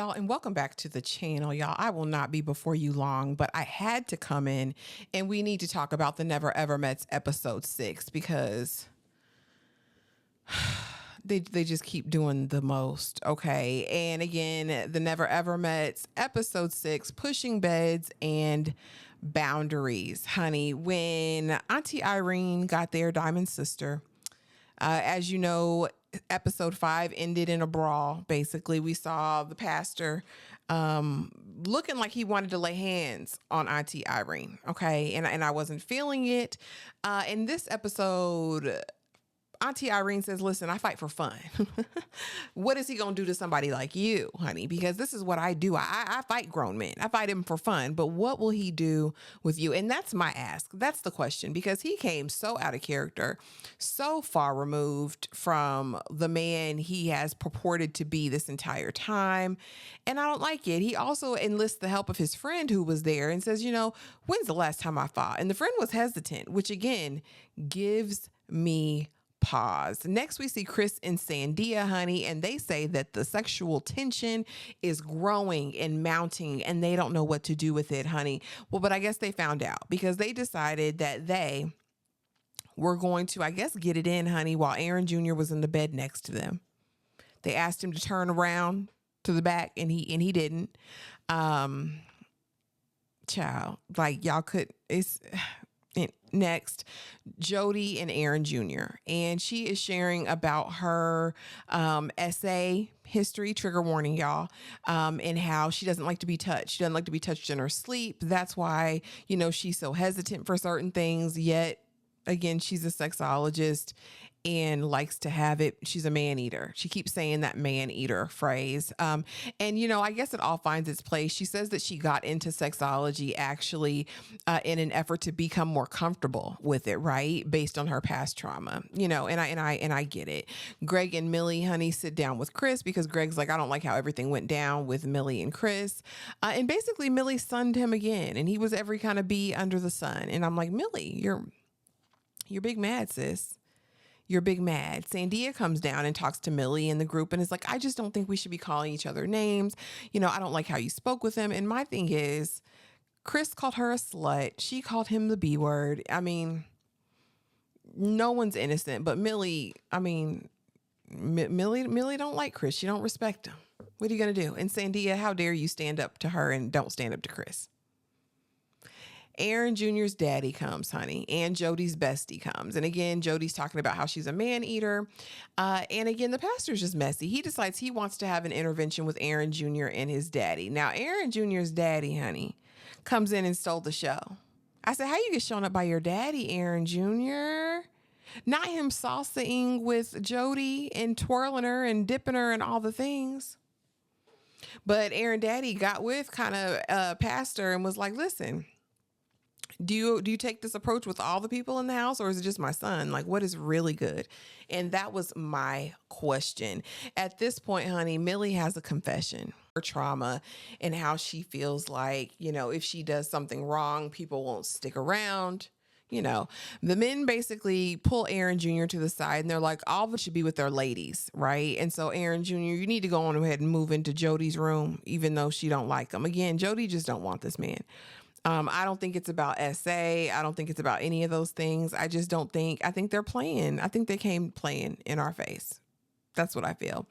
y'all, and welcome back to the channel, y'all. I will not be before you long, but I had to come in and we need to talk about the Never Ever Mets episode 6 because they just keep doing the most, okay? And again, the Never Ever Mets episode 6, pushing beds and boundaries. Honey, when Auntie Irene got there, Diamond's sister, as you know, episode 5 ended in a brawl. Basically, we saw the pastor looking like he wanted to lay hands on Auntie Irene. Okay. And I wasn't feeling it. In this episode, Auntie Irene says, listen, I fight for fun. What is he going to do to somebody like you, honey? Because this is what I do. I fight grown men. I fight him for fun. But what will he do with you? And that's my ask. That's the question, because he came so out of character, so far removed from the man he has purported to be this entire time. And I don't like it. He also enlists the help of his friend who was there and says, when's the last time I fought? And the friend was hesitant, which again gives me pause. Next, we see Chris and Sandia, honey, and they say that the sexual tension is growing and mounting and they don't know what to do with it, honey. Well, but I guess they found out because they decided that they were going to, I guess, get it in, honey, while Aaron Jr. was in the bed next to them. They asked him to turn around to the back and he didn't. Child, like y'all could, next, Jody and Aaron Jr. And she is sharing about her essay history, trigger warning, y'all, and how she doesn't like to be touched. She doesn't like to be touched in her sleep. That's why, she's so hesitant for certain things. Yet, again, she's a sexologist and likes to have it. She's a man eater. She keeps saying that man eater phrase. And, I guess it all finds its place. She says that she got into sexology actually in an effort to become more comfortable with it, right? Based on her past trauma, and I get it. Greg and Millie, honey, sit down with Chris because Greg's like, I don't like how everything went down with Millie and Chris. And basically Millie sunned him again and he was every kind of bee under the sun. And I'm like, Millie, you're big mad, sis. You're big mad. Sandia comes down and talks to Millie in the group and is like, I just don't think we should be calling each other names. I don't like how you spoke with him. And my thing is, Chris called her a slut. She called him the B word. I mean, no one's innocent, but Millie, Millie don't like Chris. She don't respect him. What are you going to do? And Sandia, how dare you stand up to her and don't stand up to Chris? Aaron Jr.'s daddy comes, honey, and Jody's bestie comes. And again, Jody's talking about how she's a man eater. And again, the pastor's just messy. He decides he wants to have an intervention with Aaron Jr. and his daddy. Now, Aaron Jr.'s daddy, honey, comes in and stole the show. I said, how you get shown up by your daddy, Aaron Jr.? Not him salsaing with Jody and twirling her and dipping her and all the things. But Aaron daddy got with kind of pastor and was like, listen, do you take this approach with all the people in the house, or is it just my son? Like, what is really good? And that was my question. At this point, honey, Millie has a confession, her trauma and how she feels like, if she does something wrong, people won't stick around. The men basically pull Aaron Jr. to the side and they're like, all of us should be with their ladies, right? And so Aaron Jr., you need to go on ahead and move into Jody's room, even though she don't like him. Again, Jody just don't want this man. I don't think it's about SA. I don't think it's about any of those things. I think they're playing. I think they came playing in our face. That's what I feel.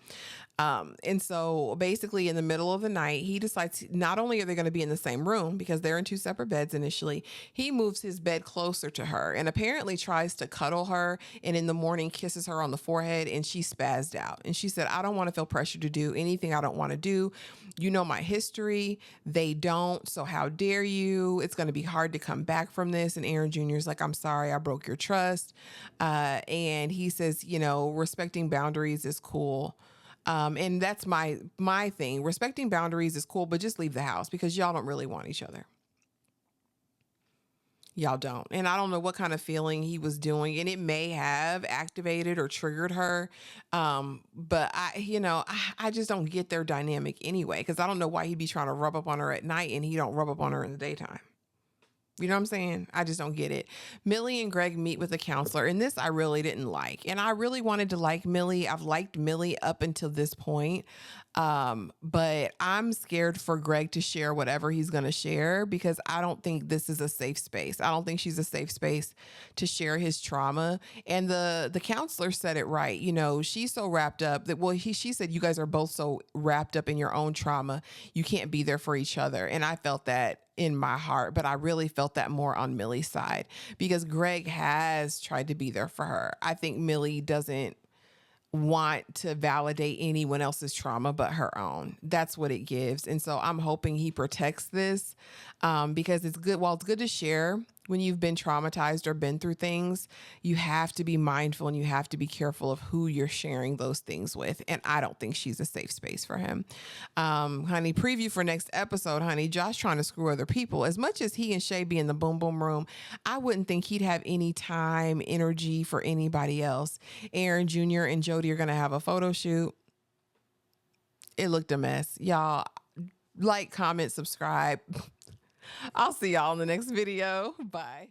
And so basically in the middle of the night, he decides not only are they going to be in the same room because they're in 2 separate beds initially, he moves his bed closer to her and apparently tries to cuddle her. And in the morning kisses her on the forehead and she spazzed out. And she said, I don't want to feel pressure to do anything I don't want to do. You know my history. They don't. So how dare you? It's going to be hard to come back from this. And Aaron Jr. is like, I'm sorry, I broke your trust. And he says, respecting boundaries is cool. And that's my thing. Respecting boundaries is cool, but just leave the house because y'all don't really want each other. Y'all don't. And I don't know what kind of feeling he was doing, and it may have activated or triggered her. But I just don't get their dynamic anyway, because I don't know why he'd be trying to rub up on her at night and he don't rub up on her in the daytime. You know what I'm saying? I just don't get it. Millie and Greg meet with a counselor, and this I really didn't like. And I really wanted to like Millie. I've liked Millie up until this point. But I'm scared for Greg to share whatever he's going to share because I don't think this is a safe space. I don't think she's a safe space to share his trauma. And the counselor said it right. You know, she's so wrapped up that, well, she said, you guys are both so wrapped up in your own trauma. You can't be there for each other. And I felt that in my heart, but I really felt that more on Millie's side because Greg has tried to be there for her. I think Millie doesn't want to validate anyone else's trauma but her own. That's what it gives. And so I'm hoping he protects this because it's good. While it's good to share when you've been traumatized or been through things, you have to be mindful and you have to be careful of who you're sharing those things with. And I don't think she's a safe space for him. Honey, preview for next episode, honey, Josh trying to screw other people. As much as he and Shay be in the boom boom room, I wouldn't think he'd have any time, energy for anybody else. Aaron Jr. and Jody are going to have a photo shoot. It looked a mess. Y'all like, comment, subscribe. I'll see y'all in the next video. Bye.